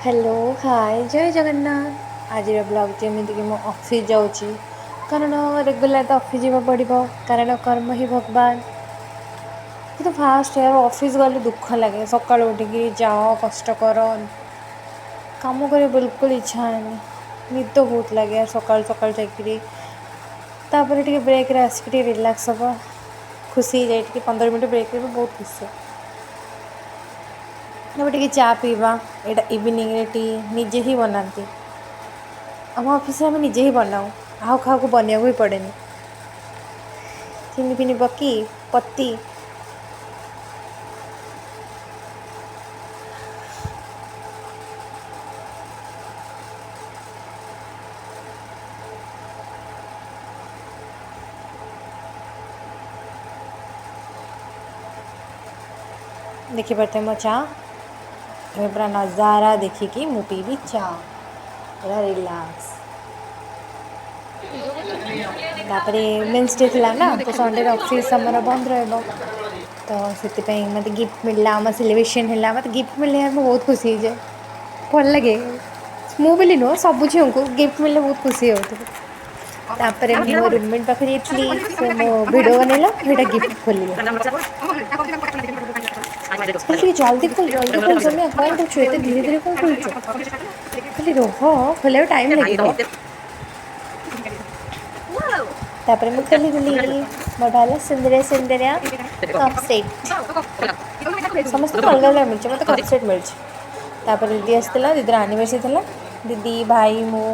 Hello hi जय जगन्नाथ। आज blog जमीक मो ऑफिस जाऊँगी कारण रेगुलर तो ऑफिस जावा पड़ो कारण कर्म ही भगवान। कि तो फास्ट यार ऑफिस गले दुख लगे सका उठिकी जाओ कष्ट कर कम कर बिल्कुल इच्छा है निद बहुत लगे यार सकाल सकाल जाकि ब्रेक आसिक रिलैक्स हम खुशी जाए 15 मिनट ब्रेक भी बहुत खुशी। अब टे चा पीवा यहाँ इवनिंग टी निजे ही बनाती आम ऑफिस आम निजे ही बनाऊ आउ क्या बनवा भी पड़े चीनी फिनी पकी पत्ती देखी पारे मो चा पूरा नज़ारा देखिकी मु पीबी चा पूरा रिलैक्स। तापर मेन्स डे थी ना तो संडे ऑफिस आमर बंद रहा तो से मत गिफ्ट मिलला आम सेलिब्रेशन है मत गिफ्ट मिले बहुत खुशी जाए भल लगे मु बोली नुह सब झील को गिफ्ट मिले बहुत खुशी होपर मो रूममेट पाखे जाइली से मो भिड बनैला वहीटा गिफ्ट खोल जल्दी खोल समय कौन कर धीरे धीरे कौन खोलु खाली रोह खोल टाइम लगे तापर मुझे खोली बढ़ा सुंदरिया सुंदरिया कप सेट समस्त अलग अलग मिलছে मत कप सेट मिलছে दीदी आसला दीदी आनिवर्सरी था दीदी भाई मु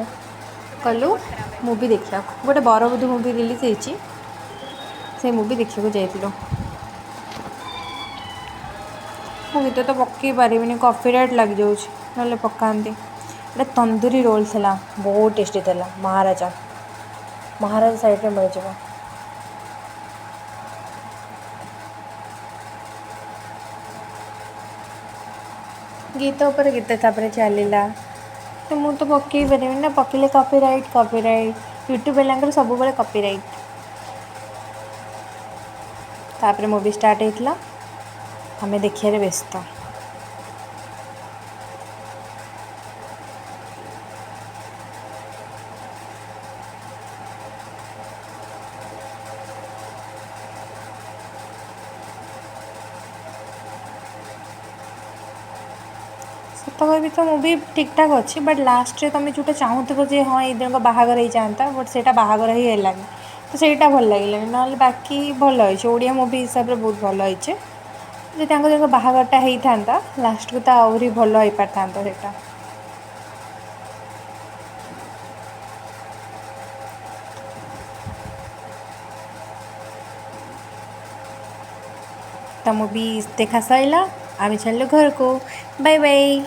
कलु मुवी देखा गोटे बरबुद्धू मुवी रिलीज होती से मुवी देखा जाइलु मु गीत तो पकई पारि कॉपीराइट लग जाऊँ ना पकाती गोटे तंदूरी रोल था बहुत टेस्टी था महाराजा महाराजा साइड में मिल जाए गीत उपर गीत चलला तो मुझे तो पकई पारि ना पकड़े कॉपीराइट यूट्यूब वाला सब बेले कॉपीराइट तापर मूवी स्टार्ट होता आम देखिए व्यस्त सत कह तो मूवी ठीक ठाक अच्छी बट लास्ट रे तुम जोटा चाहूब जे हाँ ये दिन बाहागर हो जाता बट से बाहागर ही है तो सहीटा भल लगे ना बाकी भल हो ओडिया मूवी हिसाब से बहुत भल होती जो बाहागरटा होता लास्ट को तो आहरी भल हो पार था सेटा तो मूवी देखा सैला आम चलो घर को बाय बाय।